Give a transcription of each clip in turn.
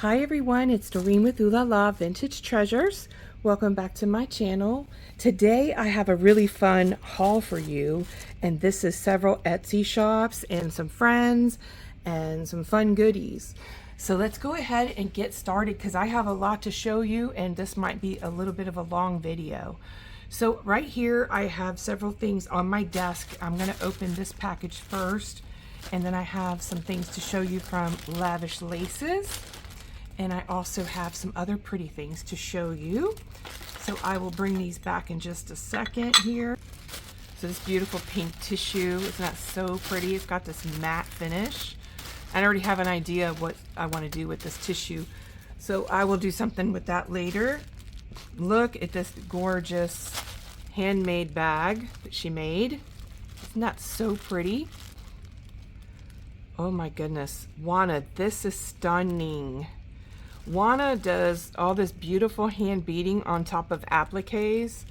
Hi everyone, it's Doreen with Oohlala Vintage Treasures. Welcome back to my channel. Today I have a really fun haul for you, and this is several Etsy shops and some friends and some fun goodies. So let's go ahead and get started because I have a lot to show you and this might be a little bit of a long video. So right here I have several things on my desk. I'm going to open this package first, and then I have some things to show you from Lavish Laces. And I also have some other pretty things to show you. So I will bring these back in just a second here. So this beautiful pink tissue, isn't that so pretty? It's got this matte finish. I already have an idea of what I want to do with this tissue. So I will do something with that later. Look at this gorgeous handmade bag that she made. Isn't that so pretty? Oh my goodness. Juana, this is stunning. Juana does all this beautiful hand beading on top of appliques,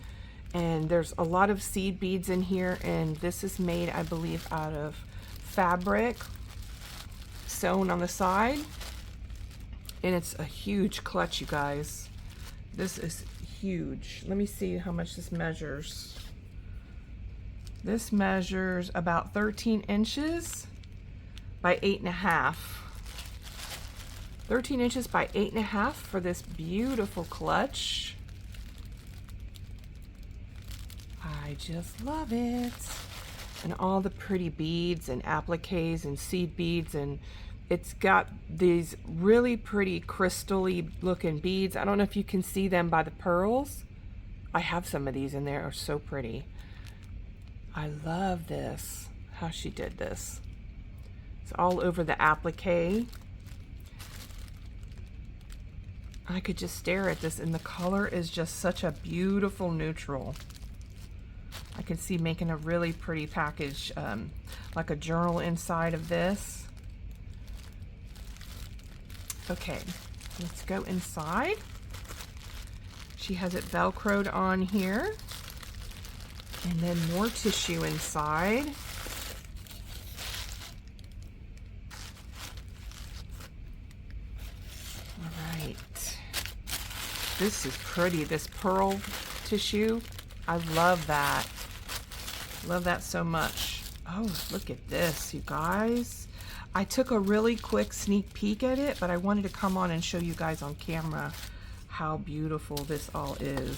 and there's a lot of seed beads in here, and this is made, I believe, out of fabric sewn on the side, and it's a huge clutch, you guys. This is huge. Let me see how much this measures. This measures about 13 inches by 8.5. 13 inches by 8.5 for this beautiful clutch. I just love it. And all the pretty beads and appliques and seed beads, and it's got these really pretty crystal-y looking beads. I don't know if you can see them by the pearls. I have some of these in there, are so pretty. I love this, how she did this. It's all over the applique. I could just stare at this, and the color is just such a beautiful neutral. I can see making a really pretty package, like a journal inside of this. Okay, let's go inside. She has it velcroed on here, and then more tissue inside. This is pretty, this pearl tissue. I love that. Love that so much. Oh, look at this, you guys. I took a really quick sneak peek at it, but I wanted to come on and show you guys on camera how beautiful this all is.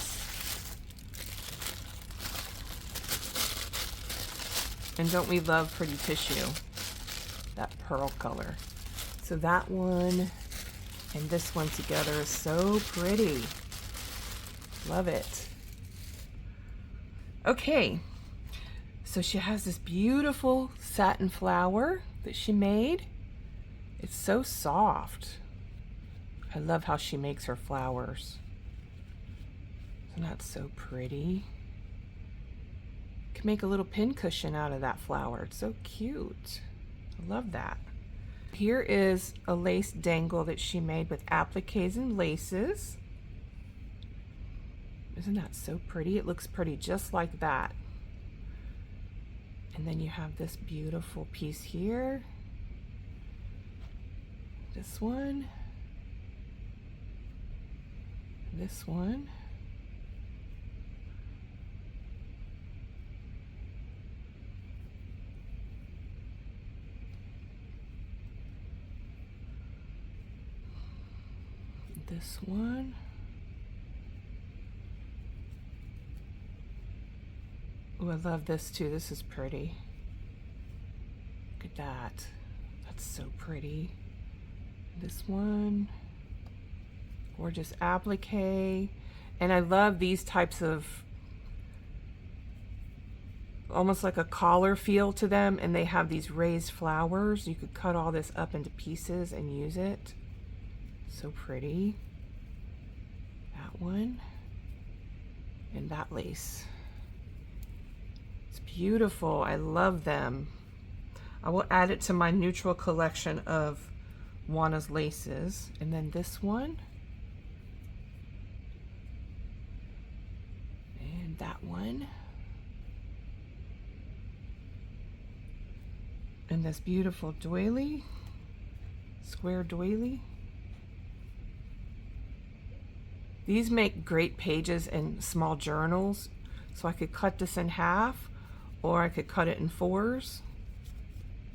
And don't we love pretty tissue? That pearl color. So that one and this one together is so pretty. Love it. Okay, so she has this beautiful satin flower that she made. It's so soft. I love how she makes her flowers. Isn't that so pretty? You can make a little pin cushion out of that flower. It's so cute. I love that. Here is a lace dangle that she made with appliques and laces. Isn't that so pretty? It looks pretty just like that. And then you have this beautiful piece here. This one. This one. This one. Oh, I love this too. This is pretty. Look at that. That's so pretty. This one. Gorgeous applique. And I love these types of, almost like a collar feel to them, and they have these raised flowers. You could cut all this up into pieces and use it. So pretty. That one. And that lace. It's beautiful. I love them. I will add it to my neutral collection of Juana's laces. And then this one. And that one. And this beautiful doily. Square doily. These make great pages in small journals. So I could cut this in half, or I could cut it in fours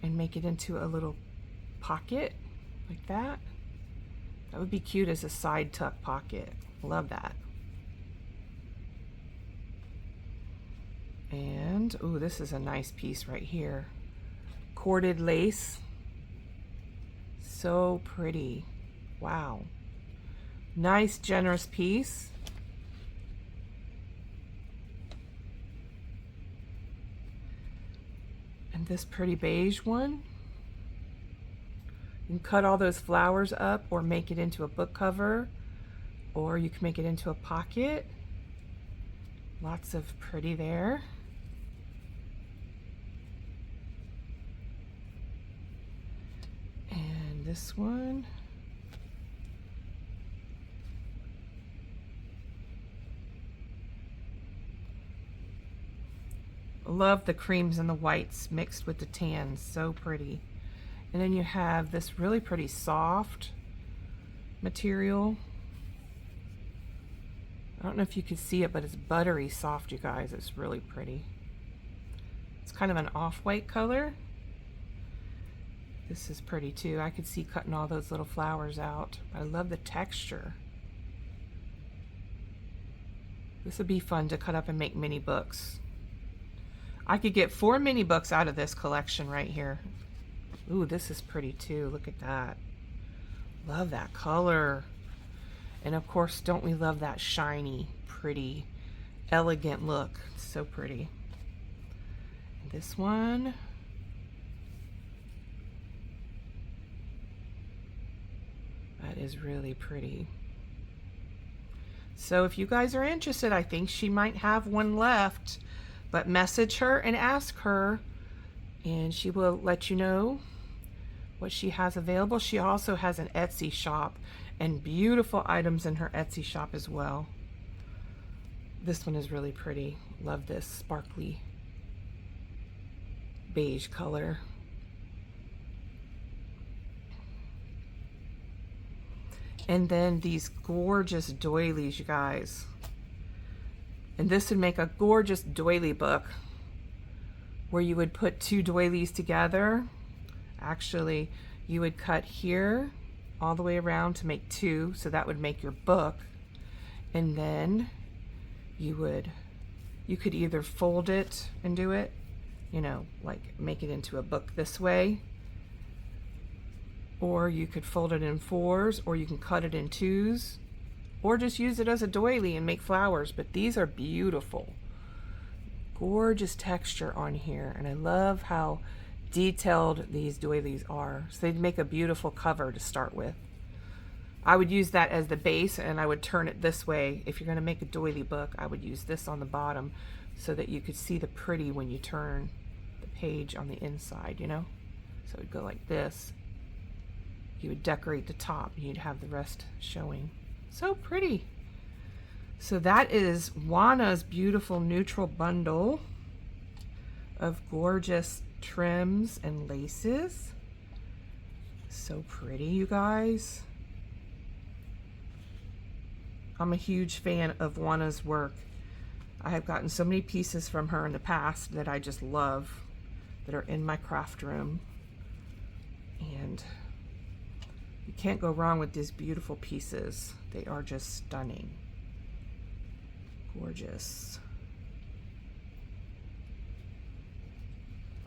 and make it into a little pocket like that. That would be cute as a side tuck pocket. Love that. And, ooh, this is a nice piece right here. Corded lace. So pretty. Wow. Nice, generous piece. And this pretty beige one. You can cut all those flowers up or make it into a book cover, or you can make it into a pocket. Lots of pretty there. And this one. Love the creams and the whites mixed with the tans, so pretty. And then you have this really pretty soft material. I don't know if you can see it, but it's buttery soft, you guys. It's really pretty. It's kind of an off-white color. This is pretty too. I could see cutting all those little flowers out. I love the texture. This would be fun to cut up and make mini books. I could get 4 mini books out of this collection right here. Ooh, this is pretty too. Look at that. Love that color. And of course, don't we love that shiny, pretty, elegant look. It's so pretty. And this one. That is really pretty. So if you guys are interested, I think she might have one left. But message her and ask her, and she will let you know what she has available. She also has an Etsy shop and beautiful items in her Etsy shop as well. This one is really pretty. Love this sparkly beige color. And then these gorgeous doilies, you guys. And this would make a gorgeous doily book where you would put 2 doilies together. Actually, you would cut here all the way around to make 2, so that would make your book. And then you could either fold it and do it, you know, like make it into a book this way, or you could fold it in 4s, or you can cut it in 2s. Or just use it as a doily and make flowers. But these are beautiful. Gorgeous texture on here. And I love how detailed these doilies are. So they'd make a beautiful cover to start with. I would use that as the base, and I would turn it this way. If you're going to make a doily book, I would use this on the bottom so that you could see the pretty when you turn the page on the inside, you know? So it would go like this. You would decorate the top, and you'd have the rest showing. So pretty. So that is Juana's beautiful neutral bundle of gorgeous trims and laces. So pretty, you guys. I'm a huge fan of Juana's work. I have gotten so many pieces from her in the past that I just love, that are in my craft room. And you can't go wrong with these beautiful pieces. They are just stunning. Gorgeous.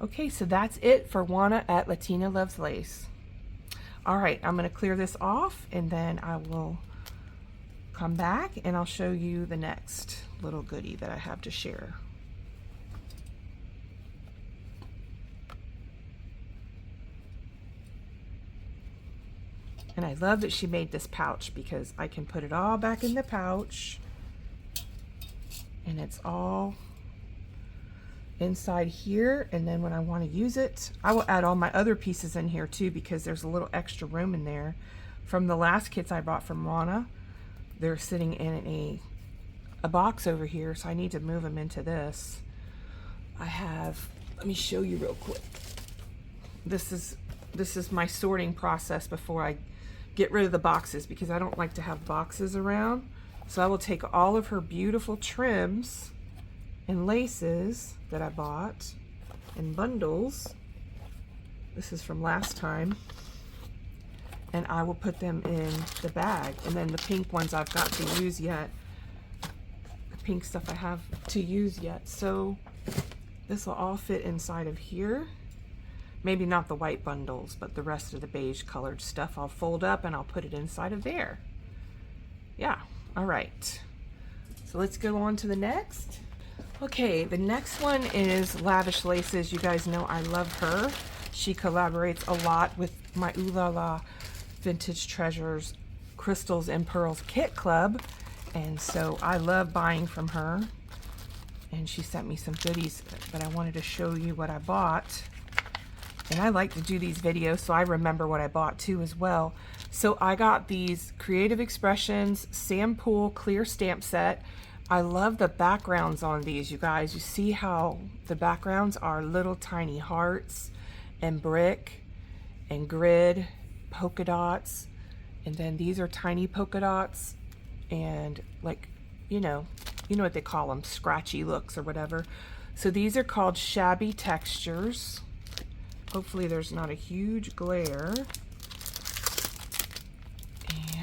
Okay, so that's it for Juana at Latina Loves Lace. All right, I'm going to clear this off, and then I will come back and I'll show you the next little goodie that I have to share. And I love that she made this pouch because I can put it all back in the pouch, and it's all inside here. And then when I want to use it, I will add all my other pieces in here too, because there's a little extra room in there from the last kits I bought from Juana. They're sitting in a box over here, so I need to move them into this. I have, let me show you real quick. This is my sorting process before I get rid of the boxes, because I don't like to have boxes around. So I will take all of her beautiful trims and laces that I bought in bundles. This is from last time. And I will put them in the bag. And then the pink ones I've got to use yet. The pink stuff I have to use yet. So this will all fit inside of here. Maybe not the white bundles, but the rest of the beige colored stuff I'll fold up and I'll put it inside of there. Yeah, all right. So let's go on to the next. Okay, the next one is Lavish Laces. You guys know I love her. She collaborates a lot with my Oohlala Vintage Treasures Crystals and Pearls Kit Club. And so I love buying from her. And she sent me some goodies, but I wanted to show you what I bought. And I like to do these videos so I remember what I bought too as well. So I got these Creative Expressions Sand Pool Clear Stamp Set. I love the backgrounds on these, you guys. You see how the backgrounds are little tiny hearts and brick and grid polka dots. And then these are tiny polka dots and like, you know what they call them, scratchy looks or whatever. So these are called Shabby Textures. Hopefully there's not a huge glare.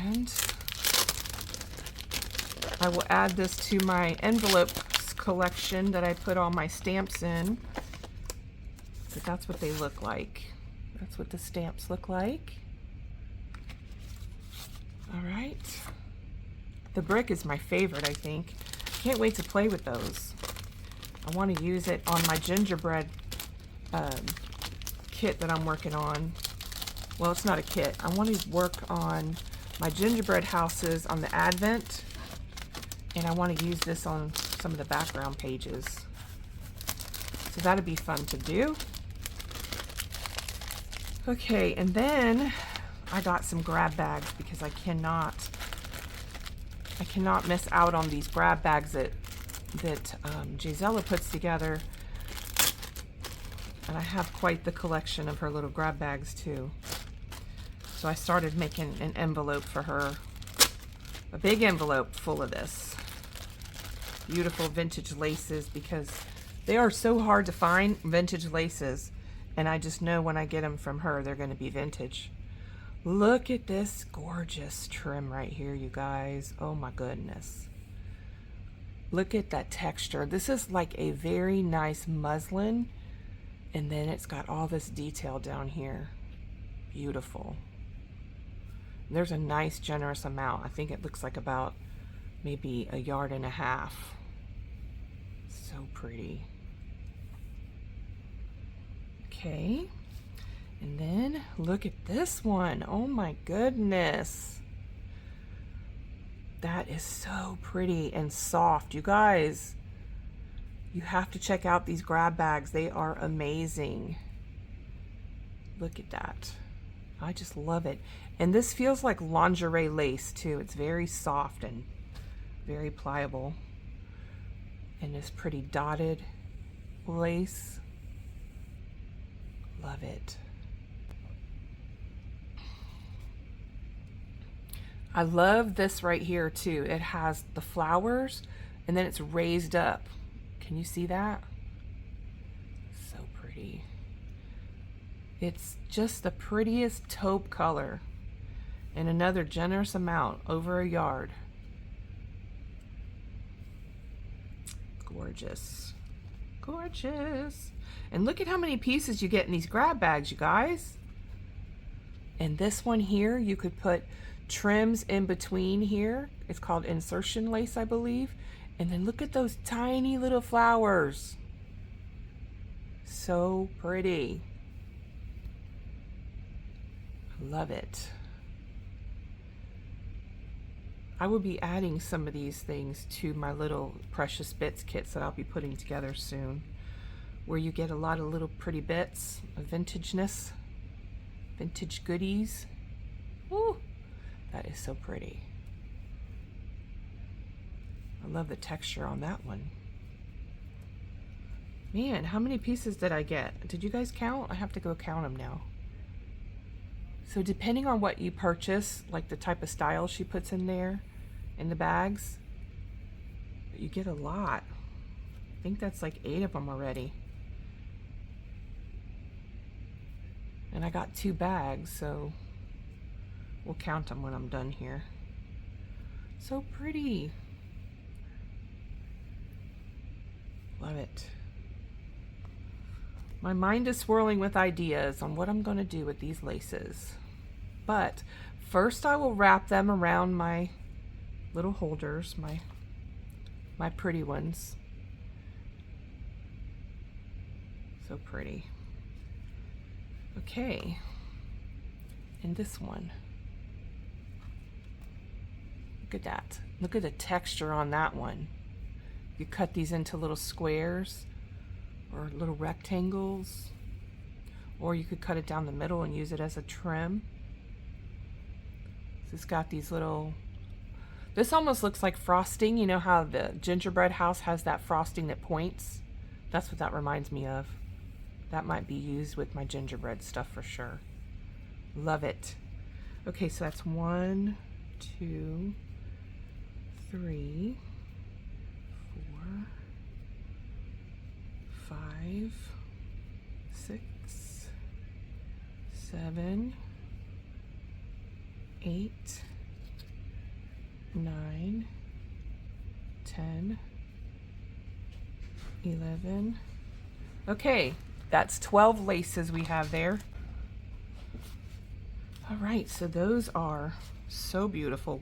And I will add this to my envelopes collection that I put all my stamps in. But that's what they look like. That's what the stamps look like. All right. The brick is my favorite, I think. Can't wait to play with those. I want to use it on my gingerbread kit that I'm working on. Well, it's not a kit. I want to work on my gingerbread houses on the Advent, and I want to use this on some of the background pages. So that'd be fun to do. Okay, and then I got some grab bags because I cannot miss out on these grab bags that Jaizella puts together. And I have quite the collection of her little grab bags too. So I started making an envelope for her. A big envelope full of this. Beautiful vintage laces, because they are so hard to find, vintage laces. And I just know when I get them from her, they're going to be vintage. Look at this gorgeous trim right here, you guys. Oh my goodness. Look at that texture. This is like a very nice muslin. And then it's got all this detail down here. Beautiful. And there's a nice generous amount. I think it looks like about maybe 1.5 yards. So pretty. Okay. And then look at this one. Oh my goodness. That is so pretty and soft. You guys, you have to check out these grab bags. They are amazing. Look at that. I just love it. And this feels like lingerie lace too. It's very soft and very pliable. And this pretty dotted lace. Love it. I love this right here too. It has the flowers and then it's raised up. Can you see that? So pretty. It's just the prettiest taupe color. And another generous amount, over 1 yard. Gorgeous. Gorgeous. And look at how many pieces you get in these grab bags, you guys. And this one here, you could put trims in between here. It's called insertion lace, I believe. And then look at those tiny little flowers. So pretty. I love it. I will be adding some of these things to my little Precious Bits kits that I'll be putting together soon, where you get a lot of little pretty bits of vintageness, vintage goodies. Ooh, that is so pretty. I love the texture on that one. Man, how many pieces did I get? Did you guys count? I have to go count them now. So depending on what you purchase, like the type of style she puts in there, in the bags. But you get a lot. I think that's like 8 of them already. And I got 2 bags, so we'll count them when I'm done here. So pretty. Love it. My mind is swirling with ideas on what I'm going to do with these laces. But first I will wrap them around my little holders, my pretty ones. So pretty. Okay. And this one. Look at that. Look at the texture on that one. You cut these into little squares or little rectangles, or you could cut it down the middle and use it as a trim. So it's got these little, this almost looks like frosting. You know how the gingerbread house has that frosting that points? That's what that reminds me of. That might be used with my gingerbread stuff for sure. Love it. Okay, so that's 1, 2, 3, 4, 5, 6, 7, 8, 9, 10, 11. Okay, that's 12 laces we have there. All right, so those are so beautiful.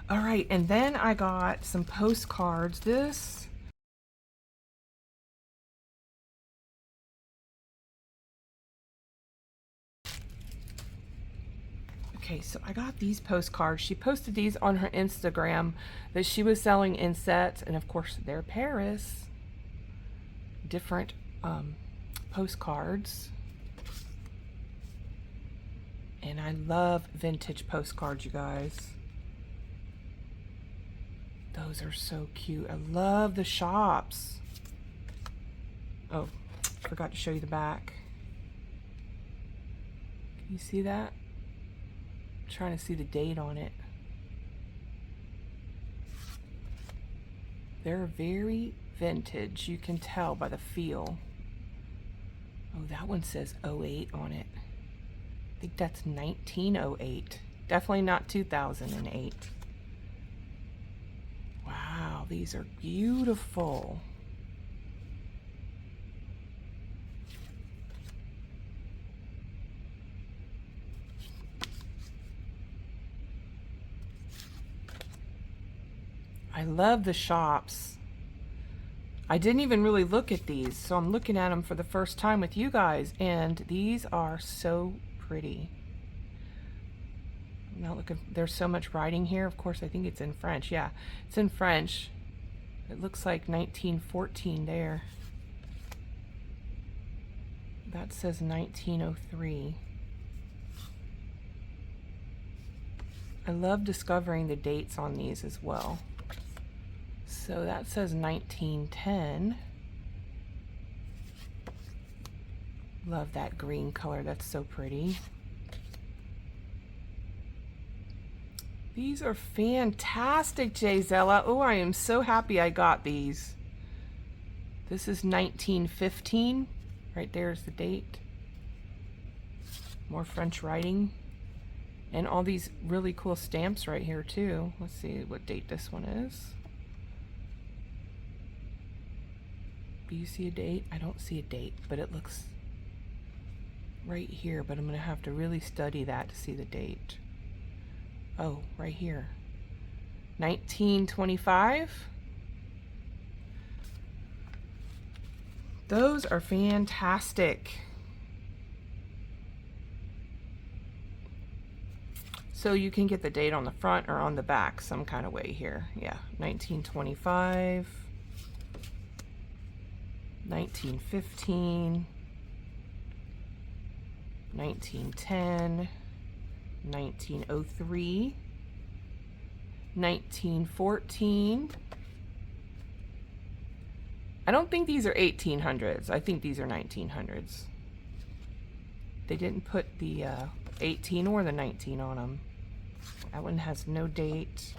All right, and then I got some postcards. Okay, so I got these postcards. She posted these on her Instagram that she was selling in sets, and of course they're Paris. Different postcards. And I love vintage postcards, you guys. Those are so cute. I love the shops. Oh, forgot to show you the back. Can you see that? I'm trying to see the date on it. They're very vintage. You can tell by the feel. Oh, that one says 08 on it. I think that's 1908. Definitely not 2008. Wow, these are beautiful. I love the shops. I didn't even really look at these, so I'm looking at them for the first time with you guys, and these are so pretty. I'm not looking, there's so much writing here. Of course, I think it's in French. Yeah, it's in French. It looks like 1914 there. That says 1903. I love discovering the dates on these as well. So that says 1910. Love that green color, that's so pretty. These are fantastic, Jaizella. Oh, I am so happy I got these. This is 1915. Right there's the date. More French writing. And all these really cool stamps right here too. Let's see what date this one is. Do you see a date? I don't see a date, but it looks right here, but I'm gonna have to really study that to see the date. Oh, right here. 1925. Those are fantastic. So you can get the date on the front or on the back some kind of way here. Yeah, 1925, 1915, 1910, 1903, 1914. I don't think these are 1800s. I think these are 1900s. They didn't put the 18 or the 19 on them. That one has no date.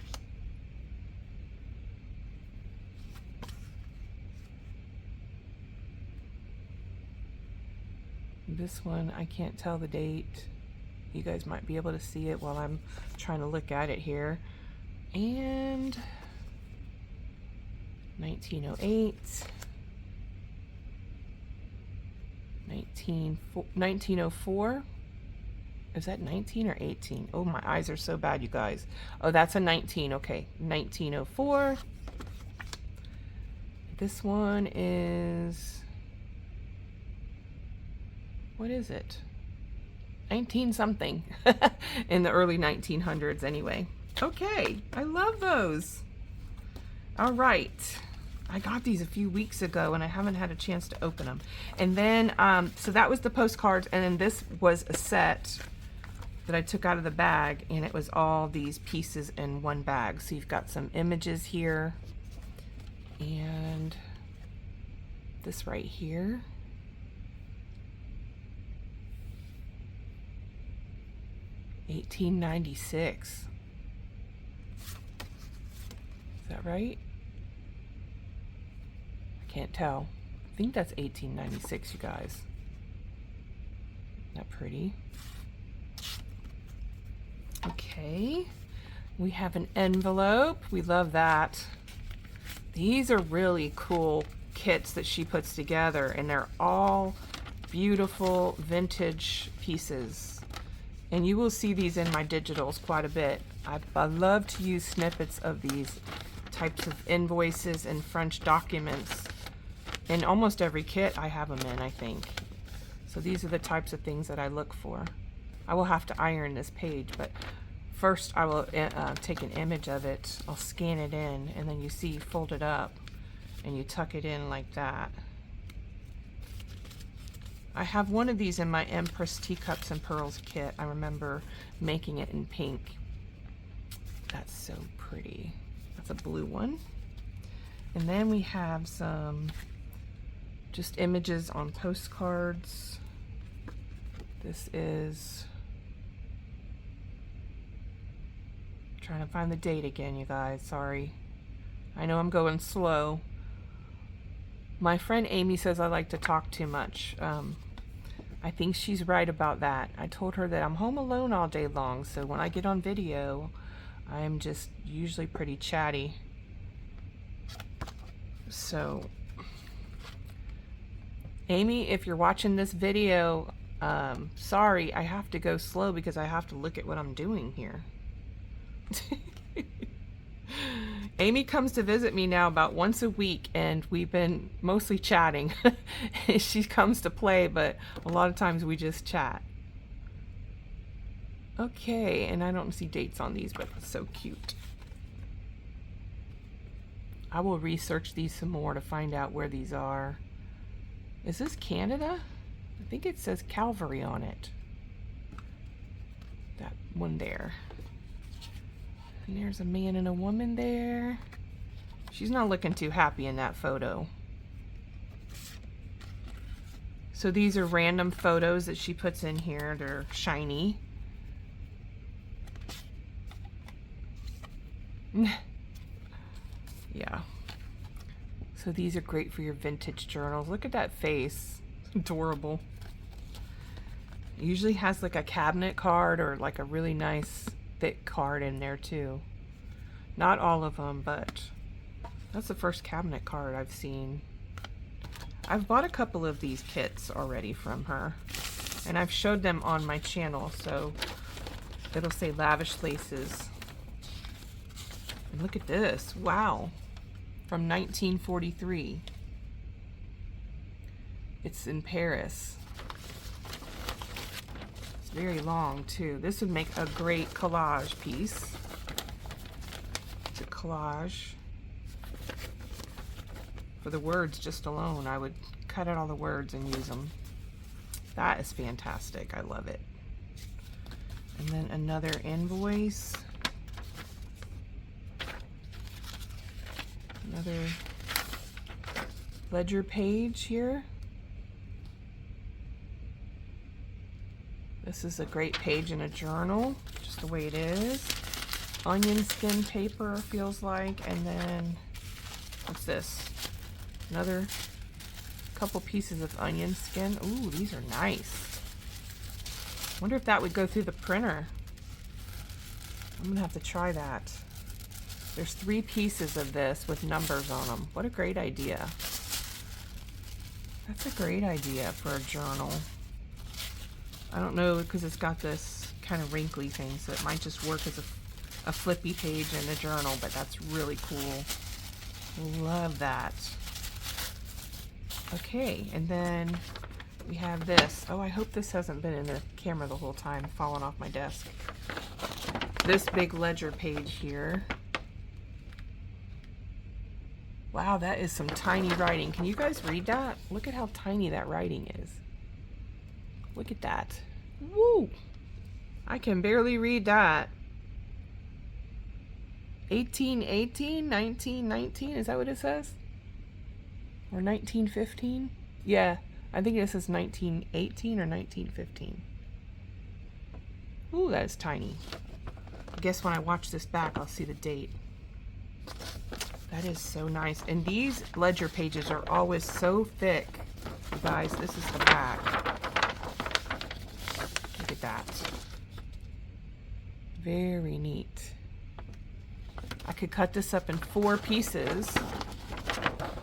This one, I can't tell the date. You guys might be able to see it while I'm trying to look at it here. And 1908, 1904. Is that 19 or 18? Oh, my eyes are so bad, you guys. Oh, that's a 19. Okay, 1904. This one is, what is it? 19 something. In the early 1900s anyway. Okay, I love those. All right. I got these a few weeks ago and I haven't had a chance to open them. And then, so that was the postcards, and then this was a set that I took out of the bag, and it was all these pieces in one bag. So you've got some images here, and this right here. $18.96. Is that right? I can't tell. I think that's $18.96, you guys. Isn't that pretty? Okay, we have an envelope. We love that. These are really cool kits that she puts together, and they're all beautiful vintage pieces. And you will see these in my digitals quite a bit. I love to use snippets of these types of invoices and French documents. In almost every kit I have them in, I think. So these are the types of things that I look for. I will have to iron this page, but first I will take an image of it. I'll scan it in, and then you see fold it up and you tuck it in like that. I have one of these in my Empress Teacups and Pearls kit. I remember making it in pink. That's so pretty. That's a blue one. And then we have some just images on postcards. This is, trying to find the date again, you guys, sorry. I know I'm going slow. My friend Amy says I like to talk too much. I think she's right about that. I told her that I'm home alone all day long, so when I get on video, I'm just usually pretty chatty. So, Amy, if you're watching this video, sorry, I have to go slow because I have to look at what I'm doing here. Amy comes to visit me now about once a week, and we've been mostly chatting. She comes to play, but a lot of times we just chat. Okay, and I don't see dates on these, but it's so cute. I will research these some more to find out where these are. Is this Canada? I think it says Calvary on it. That one there. And there's a man and a woman there. She's not looking too happy in that photo. So these are random photos that she puts in here. They're shiny. Yeah. So these are great for your vintage journals. Look at that face. Adorable. It usually has like a cabinet card or like a really nice thick card in there too. Not all of them, but that's the first cabinet card I've seen. I've bought a couple of these kits already from her, and I've showed them on my channel, so it'll say Lavish Laces. And look at this. Wow. From 1943. It's in Paris. It's very long too. This would make a great collage piece. It's a collage. For the words just alone, I would cut out all the words and use them. That is fantastic. I love it. And then another invoice. Another ledger page here. This is a great page in a journal, just the way it is. Onion skin paper, feels like. And then, what's this? Another couple pieces of onion skin. Ooh, these are nice. Wonder if that would go through the printer. I'm gonna have to try that. There's 3 pieces of this with numbers on them. What a great idea. That's a great idea for a journal. I don't know, because it's got this kind of wrinkly thing, so it might just work as a flippy page in a journal, but that's really cool. Love that. Okay, and then we have this. Oh, I hope this hasn't been in the camera the whole time, falling off my desk. This big ledger page here. Wow, that is some tiny writing. Can you guys read that? Look at how tiny that writing is. Look at that. Woo! I can barely read that. 1818, 1919, is that what it says? Or 1915? Yeah, I think it says 1918 or 1915. Ooh, that is tiny. I guess when I watch this back, I'll see the date. That is so nice. And these ledger pages are always so thick. You guys, this is the back. Look at that. Very neat. I could cut this up in 4 pieces.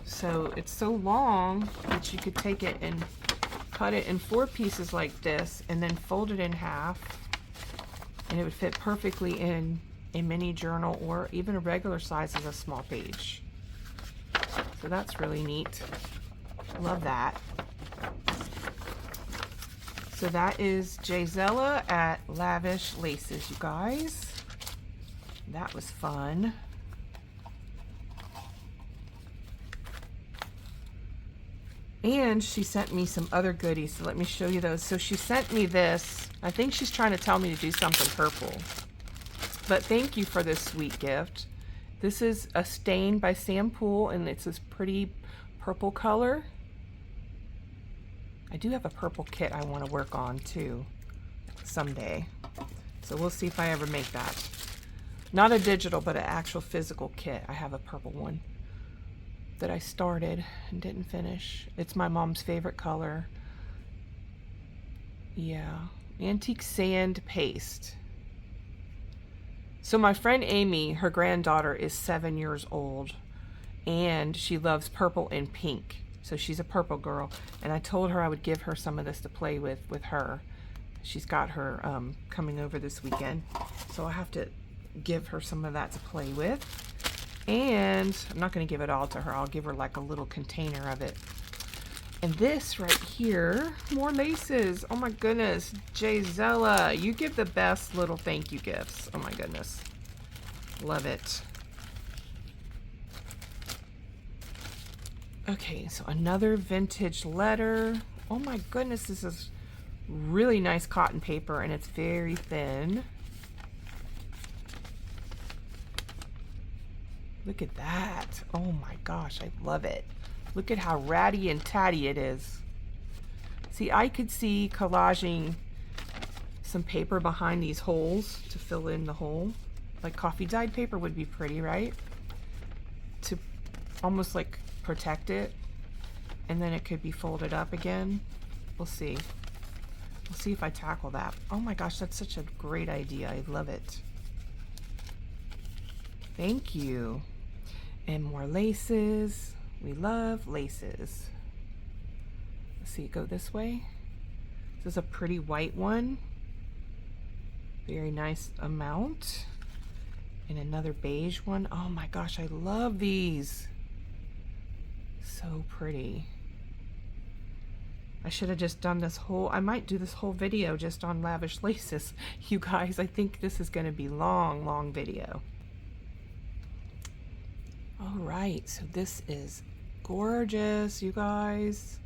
So it's so long that you could take it and cut it in 4 pieces like this and then fold it in half. And it would fit perfectly in a mini journal or even a regular size as a small page. So that's really neat. Love that. So that is Jaizella at Lavish Laces, you guys. That was fun. And she sent me some other goodies, so let me show you those. So she sent me this. I think she's trying to tell me to do something purple. But thank you for this sweet gift. This is a stain by Sam Poole, and it's this pretty purple color. I do have a purple kit I want to work on too someday. So we'll see if I ever make that. Not a digital, but an actual physical kit. I have a purple one that I started and didn't finish. It's my mom's favorite color. Yeah, antique sand paste. So my friend Amy, her granddaughter is 7 years old, and she loves purple and pink. So she's a purple girl, and I told her I would give her some of this to play with her. She's got her coming over this weekend, so I have to give her some of that to play with. And I'm not going to give it all to her. I'll give her like a little container of it. And this right here, more laces. Oh my goodness, Jaizella, you give the best little thank you gifts. Oh my goodness, love it. Okay, so another vintage letter. Oh my goodness, this is really nice cotton paper, and it's very thin. Look at that. Oh my gosh, I love it. Look at how ratty and tatty it is. See, I could see collaging some paper behind these holes to fill in the hole. Like coffee dyed paper would be pretty, right? To almost like protect it. And then it could be folded up again. We'll see. We'll see if I tackle that. Oh my gosh, that's such a great idea. I love it. Thank you. And more laces. We love laces. Let's see, go this way. This is a pretty white one. Very nice amount. And another beige one. Oh my gosh, I love these. So pretty. I should have just done this whole, I might do this whole video just on lavish laces. You guys, I think this is going to be long, long video. All right, so this is gorgeous, you guys.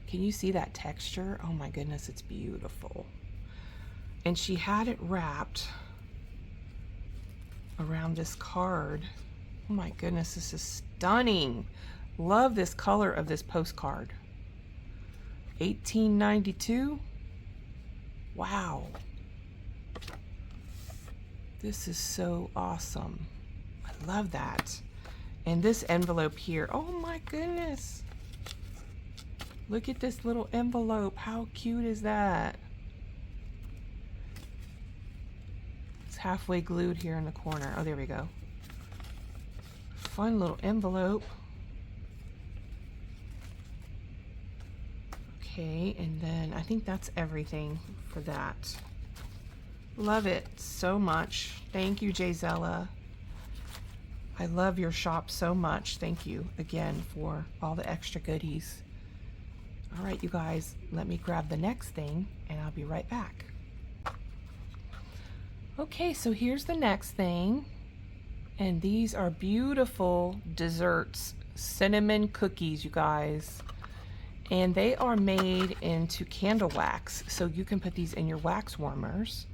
Can you see that texture? Oh my goodness, it's beautiful. And she had it wrapped around this card. Oh my goodness, this is stunning. Love this color of this postcard. 1892. Wow. This is so awesome. I love that. And this envelope here, oh my goodness. Look at this little envelope. How cute is that? halfway glued here in the corner. Oh, there we go. Fun little envelope. Okay, and then I think that's everything for that. Love it so much. Thank you, Jaizella. I love your shop so much. Thank you again for all the extra goodies. All right, you guys, let me grab the next thing and I'll be right back. Okay, so here's the next thing. And these are beautiful desserts, cinnamon cookies, you guys. And they are made into candle wax. So you can put these in your wax warmers.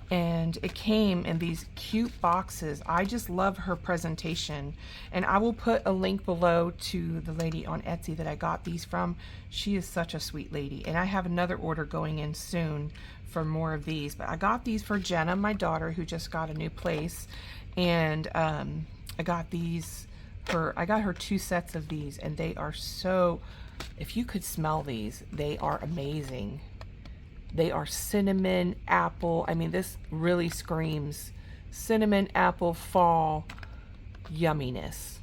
And it came in these cute boxes. I just love her presentation. And I will put a link below to the lady on Etsy that I got these from. She is such a sweet lady. And I have another order going in soon for more of these. But I got these for Jenna, my daughter, who just got a new place. And I got these I got her 2 sets of these, and they are so, if you could smell these, they are amazing. They are cinnamon, apple. I mean, this really screams cinnamon, apple, fall yumminess.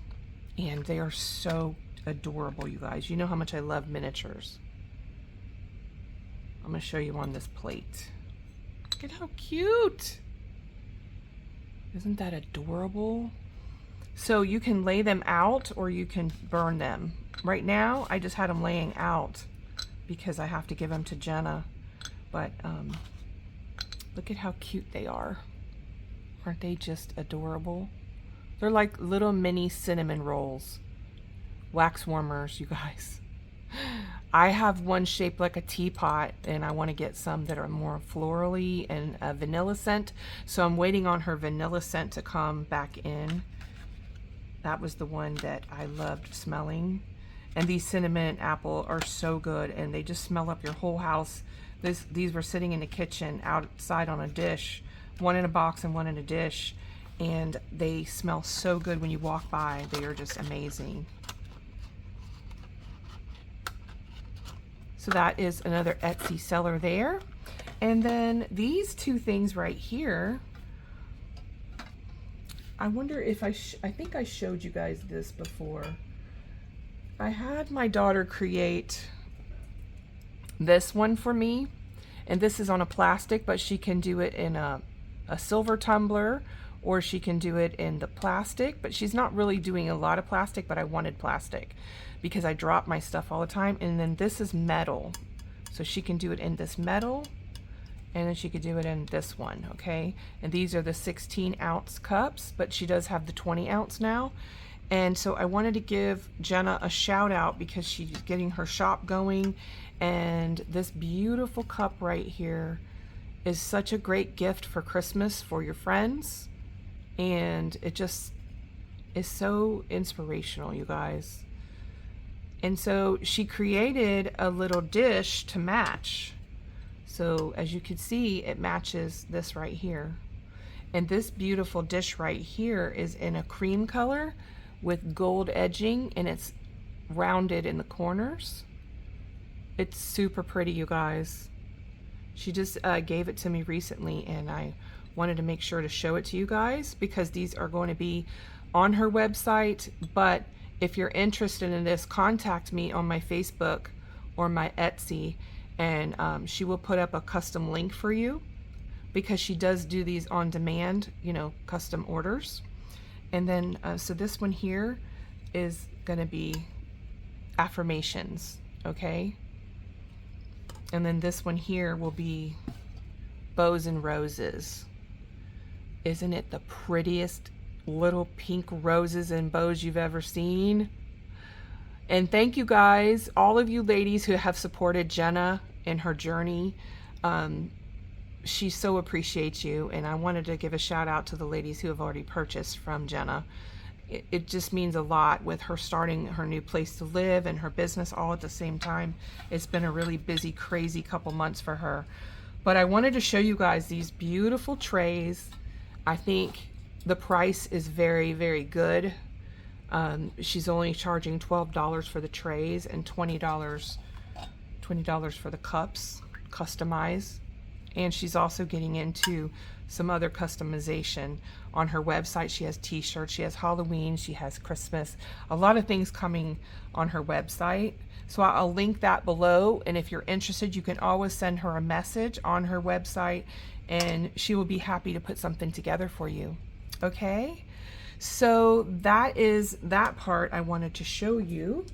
And they are so adorable, you guys. You know how much I love miniatures. I'm going to show you on this plate. Look at how cute. Isn't that adorable? So you can lay them out or you can burn them. Right now, I just had them laying out because I have to give them to Jenna. But look at how cute they are. Aren't they just adorable? They're like little mini cinnamon rolls. Wax warmers, you guys. I have one shaped like a teapot, and I want to get some that are more florally and a vanilla scent. So I'm waiting on her vanilla scent to come back in. That was the one that I loved smelling. And these cinnamon and apple are so good, and they just smell up your whole house. These were sitting in the kitchen outside on a dish, one in a box and one in a dish, and they smell so good when you walk by. They are just amazing. So that is another Etsy seller there. And then these 2 things right here, I wonder if I think I showed you guys this before. I had my daughter create this one for me, and this is on a plastic, but she can do it in a silver tumbler, or she can do it in the plastic, but she's not really doing a lot of plastic, but I wanted plastic because I drop my stuff all the time. And then this is metal, so she can do it in this metal, and then she could do it in this one. Okay, and these are the 16-ounce cups, but she does have the 20-ounce now. And so I wanted to give Jenna a shout out because she's getting her shop going. And this beautiful cup right here is such a great gift for Christmas for your friends. And it just is so inspirational, you guys. And so she created a little dish to match. So as you can see, it matches this right here. And this beautiful dish right here is in a cream color with gold edging, and it's rounded in the corners. It's super pretty, you guys. She just gave it to me recently, and I wanted to make sure to show it to you guys because these are going to be on her website. But if you're interested in this, contact me on my Facebook or my Etsy, and she will put up a custom link for you because she does do these on demand, you know, custom orders. And then, so this one here is going to be affirmations, okay? And then this one here will be bows and roses. Isn't it the prettiest little pink roses and bows you've ever seen? And thank you guys, all of you ladies who have supported Jenna in her journey. She so appreciates you, and I wanted to give a shout out to the ladies who have already purchased from Jenna. It just means a lot with her starting her new place to live and her business all at the same time. It's been a really busy, crazy couple months for her. But I wanted to show you guys these beautiful trays. I think the price is very, very good. She's only charging $12 for the trays and $20 for the cups, customized. And she's also getting into some other customization on her website. She has t-shirts, she has Halloween, she has Christmas, a lot of things coming on her website. So I'll link that below, and if you're interested, you can always send her a message on her website and she will be happy to put something together for you. Okay, so that is that part I wanted to show you.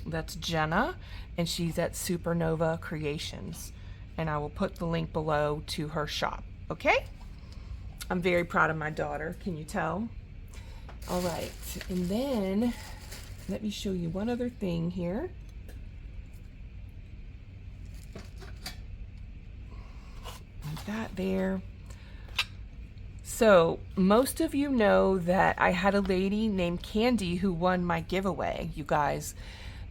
That's Jenna, and she's at Supernova Creations, and I will put the link below to her shop. Okay, I'm very proud of my daughter, can you tell? All right, and then let me show you one other thing here. Like that there. So most of you know that I had a lady named Candy who won my giveaway, you guys.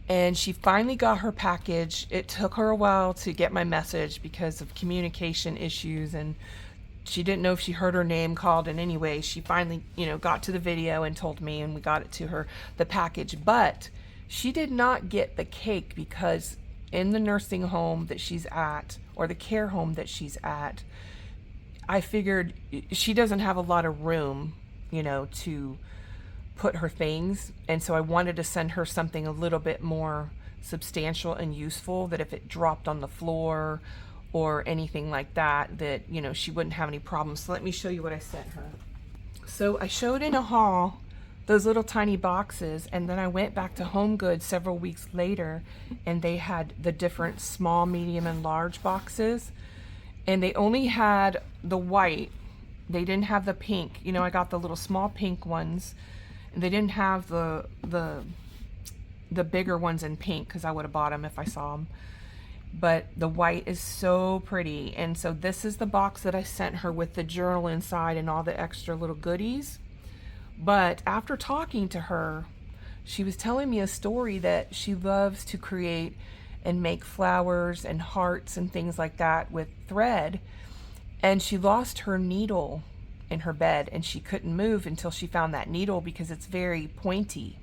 And she finally got her package. It took her a while to get my message because of communication issues, and she didn't know if she heard her name called. And anyway, she finally, got to the video and told me, and we got it to her, the package. But she did not get the cake because in the nursing home that she's at, or the care home that she's at, I figured she doesn't have a lot of room, to put her things. And so I wanted to send her something a little bit more substantial and useful, that if it dropped on the floor or anything like that, that, she wouldn't have any problems. So let me show you what I sent her. So I showed in a haul those little tiny boxes, and then I went back to Home Goods several weeks later, and they had the different small, medium, and large boxes. And they only had the white. They didn't have the pink. I got the little small pink ones. And they didn't have the bigger ones in pink, because I would have bought them if I saw them. But the white is so pretty. And so this is the box that I sent her with the journal inside and all the extra little goodies. But after talking to her, she was telling me a story that she loves to create and make flowers and hearts and things like that with thread. And she lost her needle in her bed, and she couldn't move until she found that needle because it's very pointy.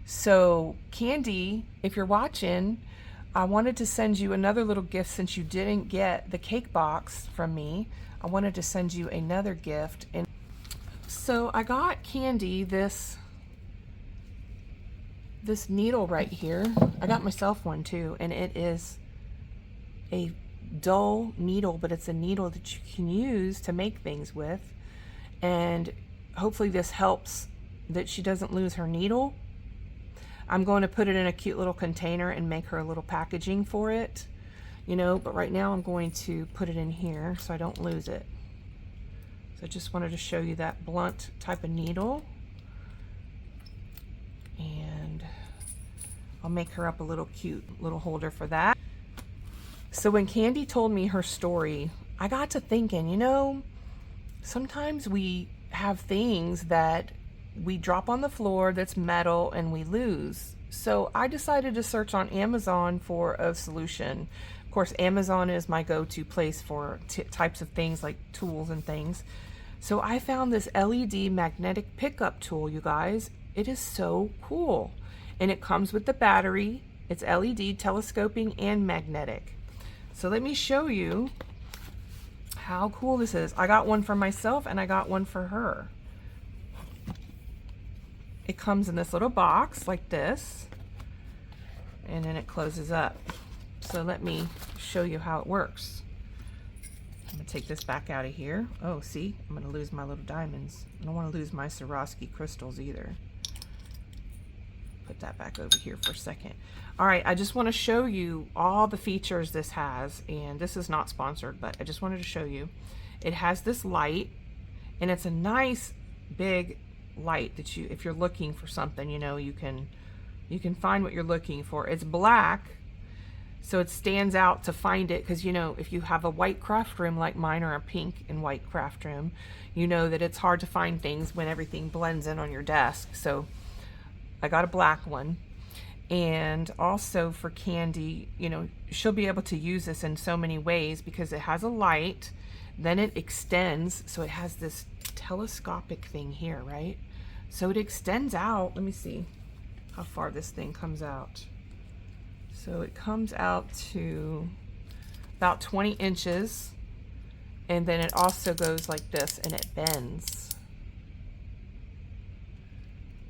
So Candy, if you're watching, I wanted to send you another little gift. Since you didn't get the cake box from me, I wanted to send you another gift. And so I got Candy this needle right here. I got myself one too, and it is a dull needle, but it's a needle that you can use to make things with. And hopefully this helps that she doesn't lose her needle. I'm going to put it in a cute little container and make her a little packaging for it, but right now I'm going to put it in here so I don't lose it. So I just wanted to show you that blunt type of needle. And I'll make her up a little cute little holder for that. So when Candy told me her story, I got to thinking, sometimes we have things that we drop on the floor that's metal and we lose. So I decided to search on Amazon for a solution. Of course, Amazon is my go-to place for types of things like tools and things. So I found this LED magnetic pickup tool, you guys. It is so cool. And it comes with the battery. It's LED, telescoping, and magnetic. So let me show you how cool this is. I got one for myself and I got one for her. It comes in this little box like this, and then it closes up. So let me show you how it works. I'm gonna take this back out of here. Oh, see, I'm gonna lose my little diamonds. I don't want to lose my Swarovski crystals either. Put that back over here for a second. All right, I just want to show you all the features this has, and this is not sponsored, but I just wanted to show you. It has this light, and it's a nice big light that if you're looking for something, you can find what you're looking for. It's black, so it stands out to find it, because if you have a white craft room like mine, or a pink and white craft room, that it's hard to find things when everything blends in on your desk. So I got a black one. And also for Candy, she'll be able to use this in so many ways because it has a light, then it extends, so it has this telescopic thing here, right? So it extends out. Let me see how far this thing comes out. So it comes out to about 20 inches. And then it also goes like this and it bends.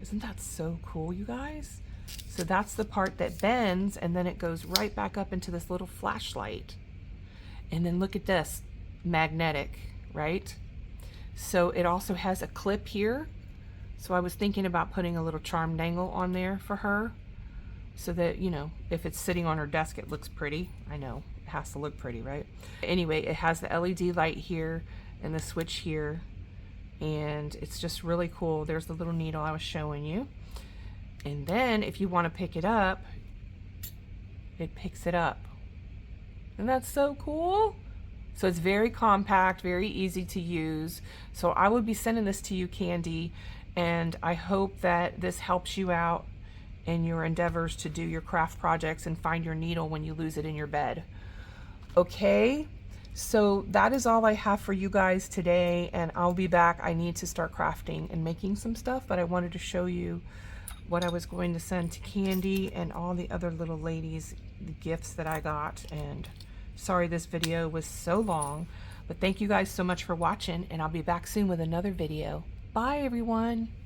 Isn't that so cool, you guys? So that's the part that bends, and then it goes right back up into this little flashlight. And then look at this, magnetic, right? So it also has a clip here. So I was thinking about putting a little charm dangle on there for her so that, you know, if it's sitting on her desk, it looks pretty. I know, it has to look pretty, right? Anyway, it has the LED light here and the switch here, and it's just really cool. There's the little needle I was showing you. And then if you want to pick it up, it picks it up. And that's so cool. So it's very compact, very easy to use. So I would be sending this to you, Candy, and I hope that this helps you out in your endeavors to do your craft projects and find your needle when you lose it in your bed. Okay, so that is all I have for you guys today, and I'll be back. I need to start crafting and making some stuff, but I wanted to show you what I was going to send to Candy and all the other little ladies, the gifts that I got. And sorry this video was so long, but thank you guys so much for watching, and I'll be back soon with another video. Bye everyone.